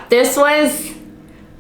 this was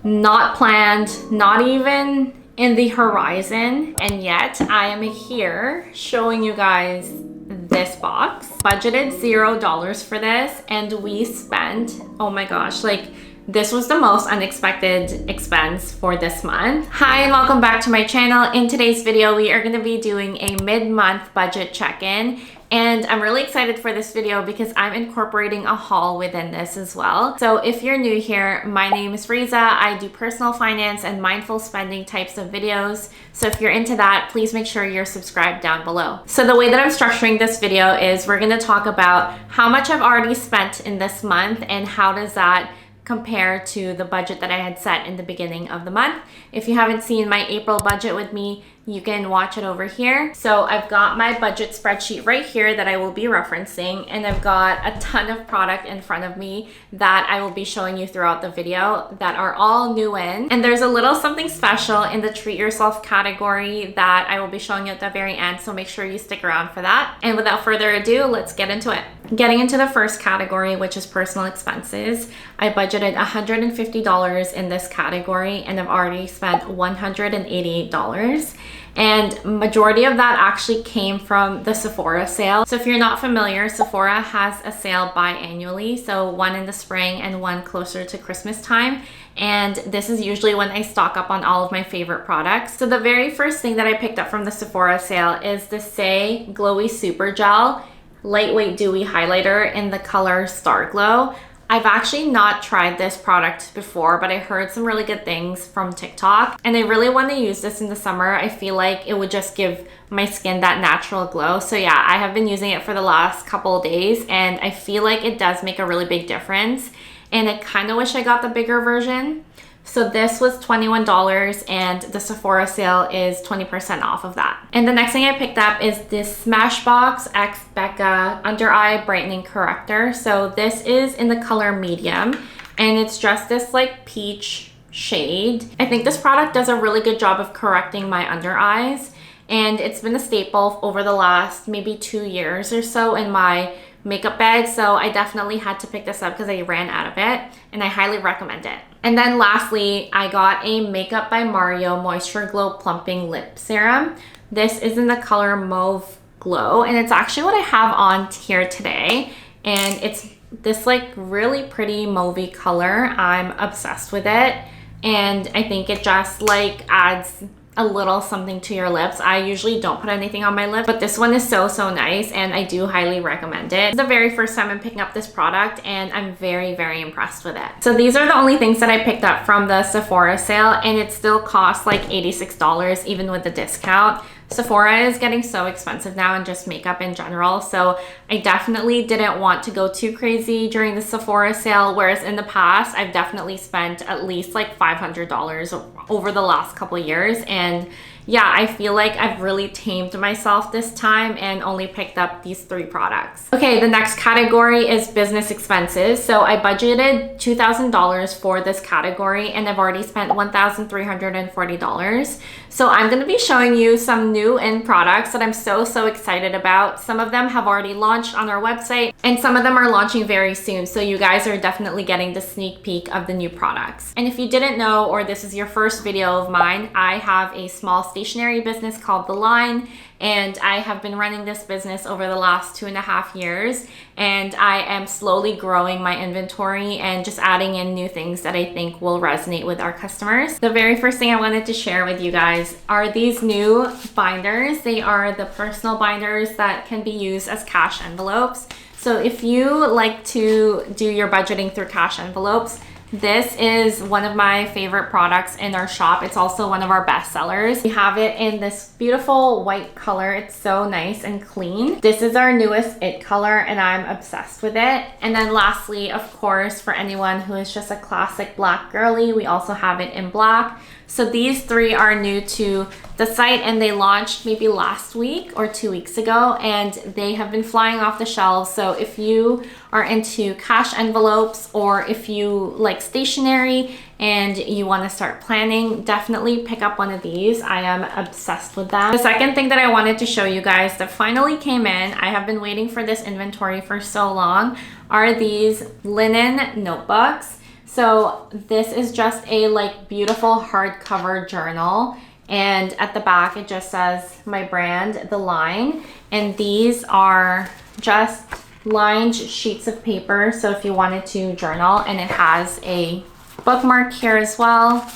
not planned, not even in the horizon, and yet I am here showing you guys this box. Budgeted $0 for this, and we spent, oh my gosh, like this was the most unexpected expense for this month. Hi and welcome back to my channel. In today's video, we are going to be doing a mid-month budget check-in. And I'm really excited for this video because I'm incorporating a haul within this as well. So if you're new here, my name is Raisa. I do personal finance and mindful spending types of videos. So if you're into that, please make sure you're subscribed down below. So the way that I'm structuring this video is we're going to talk about how much I've already spent in this month and how does that compare to the budget that I had set in the beginning of the month. If you haven't seen my April budget with me, you can watch it over here. So I've got my budget spreadsheet right here that I will be referencing, and I've got a ton of product in front of me that I will be showing you throughout the video that are all new in. And there's a little something special in the treat yourself category that I will be showing you at the very end, so make sure you stick around for that. And without further ado, let's get into it. Getting into the first category, which is personal expenses, I budgeted $150 in this category and I've already spent $188. And majority of that actually came from the Sephora sale. So if you're not familiar, Sephora has a sale biannually, so one in the spring and one closer to Christmas time. And this is usually when I stock up on all of my favorite products. So the very first thing that I picked up from the Sephora sale is the Say Glowy Super Gel Lightweight Dewy Highlighter in the color Star Glow. I've actually not tried this product before, but I heard some really good things from TikTok and I really want to use this in the summer. I feel like it would just give my skin that natural glow. So yeah, I have been using it for the last couple of days and I feel like it does make a really big difference. And I kind of wish I got the bigger version. So this was $21 and the Sephora sale is 20% off of that. And the next thing I picked up is this Smashbox X Becca Under Eye Brightening Corrector. So this is in the color medium and it's just this like peach shade. I think this product does a really good job of correcting my under eyes and it's been a staple over the last maybe 2 years or so in my makeup bag. So I definitely had to pick this up because I ran out of it and I highly recommend it. And then lastly, I got a Makeup by Mario Moisture Glow Plumping Lip Serum. This is in the color Mauve Glow and it's actually what I have on here today. And it's this like really pretty mauvey color. I'm obsessed with it. And I think it just like adds a little something to your lips. I usually don't put anything on my lips, but this one is so nice and I do highly recommend it. It's the very first time I'm picking up this product and I'm very impressed with it. So these are the only things that I picked up from the Sephora sale and it still costs like $86 even with the discount. Sephora is getting so expensive now and just makeup in general. So I definitely didn't want to go too crazy during the Sephora sale. Whereas in the past, I've definitely spent at least like $500 over the last couple of years. And yeah, I feel like I've really tamed myself this time and only picked up these 3 products. Okay, the next category is business expenses. So I budgeted $2,000 for this category and I've already spent $1,340. So I'm going to be showing you some new in products that I'm so excited about. Some of them have already launched on our website and some of them are launching very soon. So you guys are definitely getting the sneak peek of the new products. And if you didn't know, or this is your first video of mine, I have a small stationery business called The Line and I have been running this business over the last 2.5 years and I am slowly growing my inventory and just adding in new things that I think will resonate with our customers. The very first thing I wanted to share with you guys are these new binders. They are the personal binders that can be used as cash envelopes. So if you like to do your budgeting through cash envelopes, this is one of my favorite products in our shop. It's also one of our best sellers. We have it in this beautiful white color. It's so nice and clean. This is our newest it color and I'm obsessed with it. And then lastly, of course, for anyone who is just a classic black girly, we also have it in black. So these 3 are new to the site and they launched maybe last week or 2 weeks ago and they have been flying off the shelves. So if you are into cash envelopes or if you like stationery and you want to start planning, definitely pick up one of these. I am obsessed with them. The second thing that I wanted to show you guys that finally came in, I have been waiting for this inventory for so long, are these linen notebooks. So this is just a like beautiful hardcover journal. And at the back, it just says my brand, The Line. And these are just lined sheets of paper. So if you wanted to journal, and it has a bookmark here as well.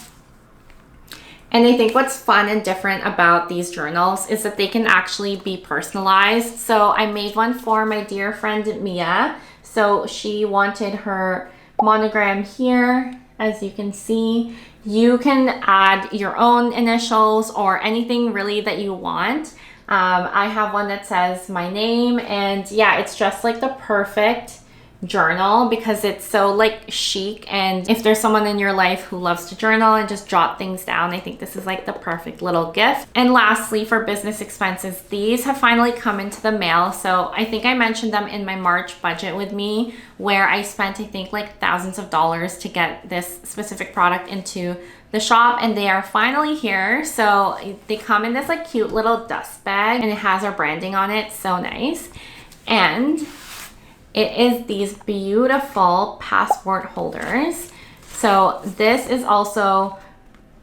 And I think what's fun and different about these journals is that they can actually be personalized. So I made one for my dear friend Mia. So she wanted her monogram here, as you can see. You can add your own initials or anything really that you want. I have one that says my name, and yeah, it's just like the perfect journal because it's so like chic. And if there's someone in your life who loves to journal and just jot things down, I think this is like the perfect little gift. And lastly, for business expenses, these have finally come into the mail. So I think I mentioned them in my March budget with me, where I spent I think like thousands of dollars to get this specific product into the shop, and they are finally here. So they come in this like cute little dust bag, and it has our branding on it. So nice. And it is these beautiful passport holders. So this is also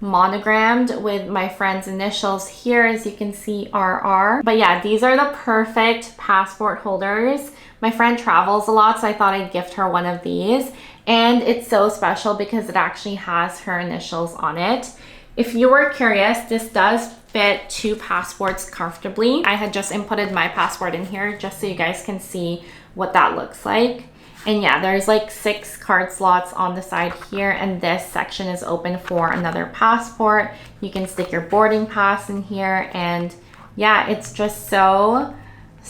monogrammed with my friend's initials here, as you can see, RR. But yeah, these are the perfect passport holders. My friend travels a lot, so I thought I'd gift her one of these. And it's so special because it actually has her initials on it. If you were curious, this does fit 2 passports comfortably. I had just inputted my passport in here just so you guys can see what that looks like. And yeah, there's like 6 card slots on the side here, and this section is open for another passport. You can stick your boarding pass in here, and yeah, it's just so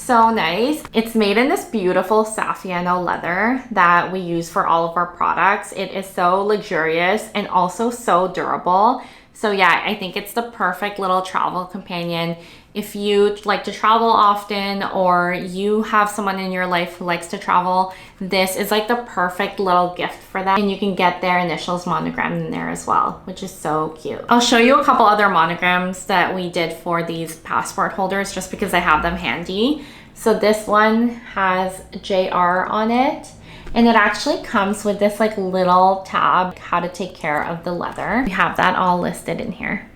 nice. It's made in this beautiful Saffiano leather that we use for all of our products. It is so luxurious and also so durable. So yeah, I think it's the perfect little travel companion. If you like to travel often, or you have someone in your life who likes to travel, this is like the perfect little gift for them. And you can get their initials monogrammed in there as well, which is so cute. I'll show you a couple other monograms that we did for these passport holders just because I have them handy. So this one has JR on it. And it actually comes with this like little tab, how to take care of the leather. We have that all listed in here.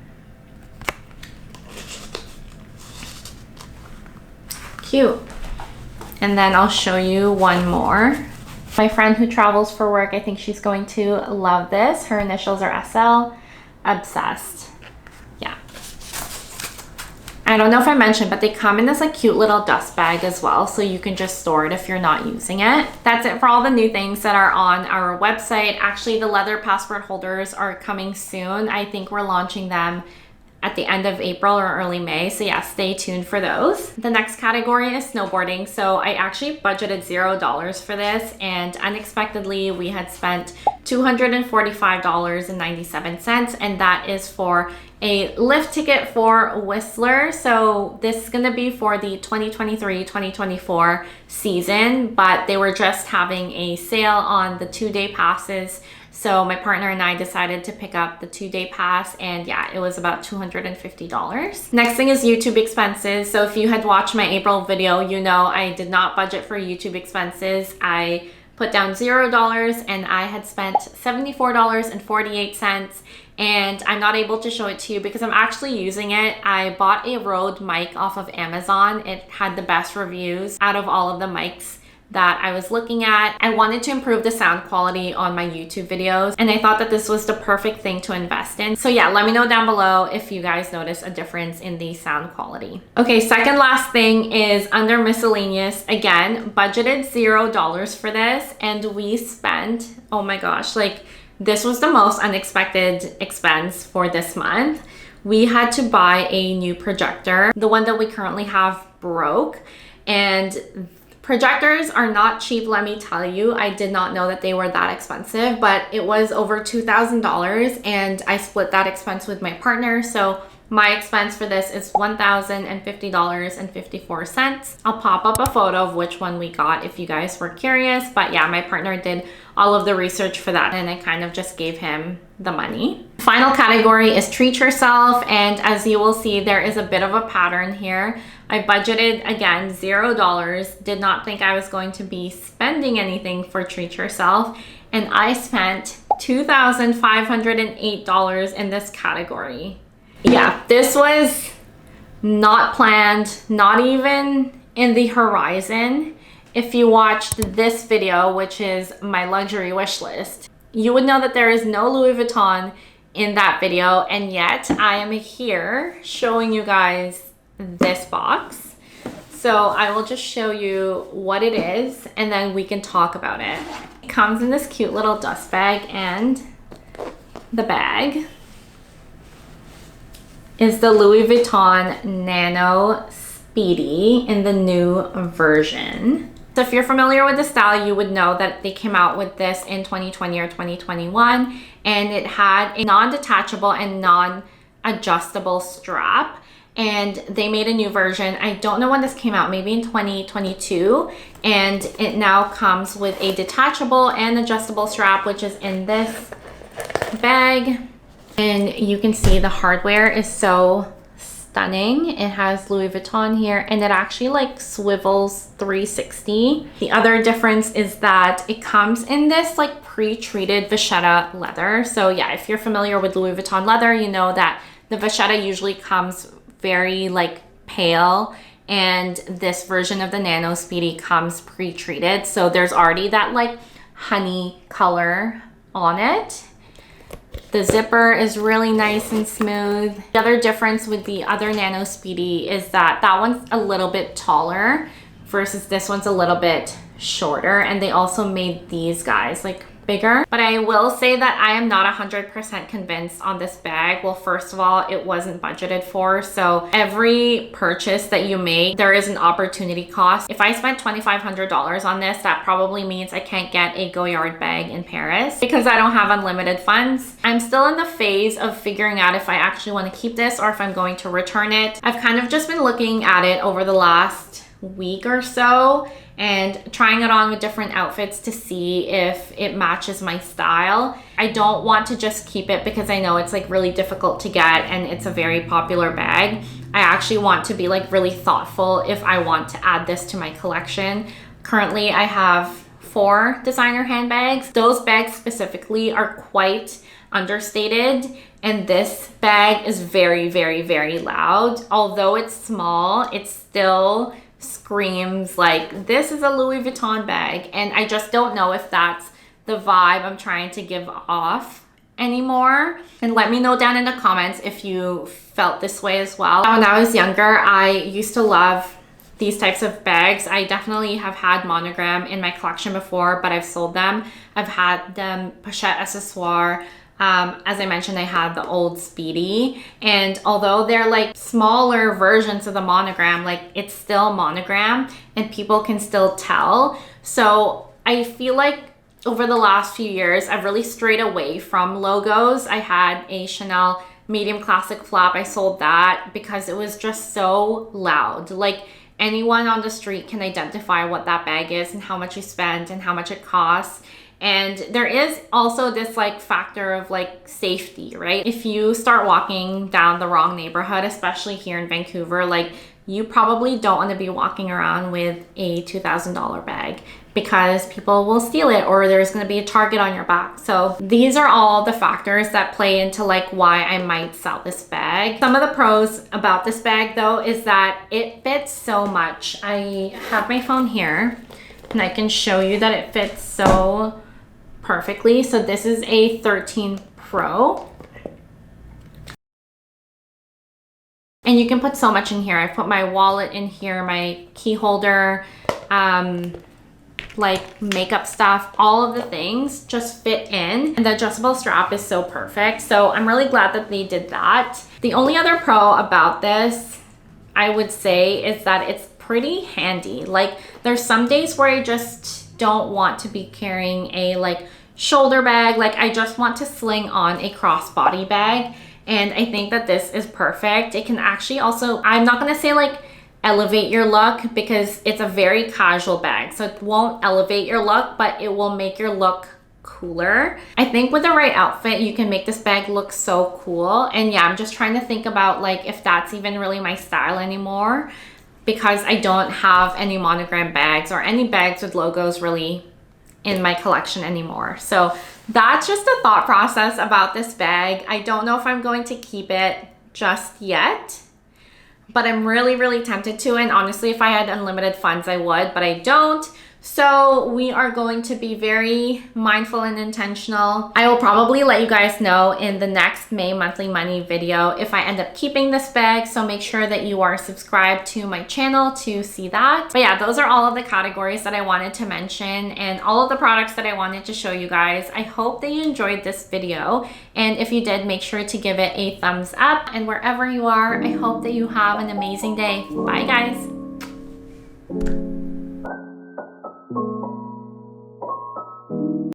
Cute. And then I'll show you one more. My friend who travels for work, I think she's going to love this. Her initials are SL. Obsessed. Yeah. I don't know if I mentioned, but they come in this like cute little dust bag as well, so you can just store it if you're not using it. That's it for all the new things that are on our website. Actually, the leather passport holders are coming soon. I think we're launching them at the end of April or early May. So yeah, stay tuned for those. The next category is snowboarding. So I actually budgeted $0 for this, and unexpectedly we had spent $245.97, and that is for a lift ticket for Whistler. So this is gonna be for the 2023-2024 season, but they were just having a sale on the 2-day passes. So my partner and I decided to pick up the 2-day pass, and yeah, it was about $250. Next thing is YouTube expenses. So if you had watched my April video, you know I did not budget for YouTube expenses. I put down $0 and I had spent $74.48, and I'm not able to show it to you because I'm actually using it. I bought a Rode mic off of Amazon. It had the best reviews out of all of the mics that I was looking at. I wanted to improve the sound quality on my YouTube videos, and I thought that this was the perfect thing to invest in. So yeah, let me know down below if you guys notice a difference in the sound quality. Okay, second last thing is under miscellaneous. Again, budgeted $0 for this, and we spent, oh my gosh, like this was the most unexpected expense for this month. We had to buy a new projector. The one that we currently have broke, and projectors are not cheap, let me tell you. I did not know that they were that expensive, but it was over $2,000, and I split that expense with my partner. So my expense for this is $1,050.54. I'll pop up a photo of which one we got if you guys were curious. But yeah, my partner did all of the research for that, and I kind of just gave him the money. Final category is treat yourself, and as you will see, there is a bit of a pattern here. I budgeted, again, $0. Did not think I was going to be spending anything for treat yourself, and I spent $2,508 in this category. Yeah, this was not planned, not even in the horizon. If you watched this video, which is my luxury wish list, you would know that there is no Louis Vuitton in that video, and yet I am here showing you guys this box. So I will just show you what it is and then we can talk about it. It comes in this cute little dust bag, and the bag is the Louis Vuitton Nano Speedy in the new version. So if you're familiar with the style, you would know that they came out with this in 2020 or 2021, and it had a non-detachable and non-adjustable strap. And they made a new version. I don't know when this came out, maybe in 2022. And it now comes with a detachable and adjustable strap, which is in this bag. And you can see the hardware is so stunning. It has Louis Vuitton here, and it actually like swivels 360. The other difference is that it comes in this like pre-treated vachetta leather. So yeah, if you're familiar with Louis Vuitton leather, you know that the vachetta usually comes very like pale, and this version of the Nano Speedy comes pre-treated. So there's already that like honey color on it. The zipper is really nice and smooth. The other difference with the other Nano Speedy is that that one's a little bit taller versus this one's a little bit shorter. And they also made these guys like bigger. But I will say that I am not 100% convinced on this bag. Well, first of all, it wasn't budgeted for. So every purchase that you make, there is an opportunity cost. If I spent $2,500 on this, that probably means I can't get a Goyard bag in Paris because I don't have unlimited funds. I'm still in the phase of figuring out if I actually want to keep this or if I'm going to return it. I've kind of just been looking at it over the last week or so and trying it on with different outfits to see if it matches my style. I don't want to just keep it because I know it's like really difficult to get and it's a very popular bag. I actually want to be like really thoughtful if I want to add this to my collection. Currently, I have 4 designer handbags. Those bags specifically are quite understated, and this bag is very, very, very loud. Although it's small, it's still screams like this is a Louis Vuitton bag, and I just don't know if that's the vibe I'm trying to give off anymore. And let me know down in the comments if you felt this way as well. When I was younger, I used to love these types of bags. I definitely have had monogram in my collection before, but I've sold them. I've had them pochette accessoire. As I mentioned, I had the old Speedy, and although they're like smaller versions of the monogram, like it's still monogram and people can still tell. So I feel like over the last few years, I've really strayed away from logos. I had a Chanel medium classic flap. I sold that because it was just so loud. Like anyone on the street can identify what that bag is and how much you spent and how much it costs. And there is also this like factor of like safety, right? If you start walking down the wrong neighborhood, especially here in Vancouver, like you probably don't want to be walking around with a $2,000 bag because people will steal it or there's going to be a target on your back. So these are all the factors that play into like why I might sell this bag. Some of the pros about this bag though is that it fits so much. I have my phone here and I can show you that it fits so perfectly. So this is a 13 Pro. And you can put so much in here. I put my wallet in here, my key holder, like makeup stuff, all of the things just fit in. And the adjustable strap is so perfect. So I'm really glad that they did that. The only other pro about this, I would say, is that it's pretty handy. Like there's some days where I just don't want to be carrying a like shoulder bag. Like I just want to sling on a crossbody bag. And I think that this is perfect. It can actually also, I'm not going to say like elevate your look because it's a very casual bag. So it won't elevate your look, but it will make your look cooler. I think with the right outfit, you can make this bag look so cool. And yeah, I'm just trying to think about like if that's even really my style anymore, because I don't have any monogram bags or any bags with logos really in my collection anymore. So that's just a thought process about this bag. I don't know if I'm going to keep it just yet, but I'm really, really tempted to. And honestly, if I had unlimited funds, I would, but I don't. So we are going to be very mindful and intentional. I will probably let you guys know in the next May monthly money video if I end up keeping this bag. So make sure that you are subscribed to my channel to see that. But yeah, those are all of the categories that I wanted to mention and all of the products that I wanted to show you guys. I hope that you enjoyed this video. And if you did, make sure to give it a thumbs up. And wherever you are, I hope that you have an amazing day. Bye, guys.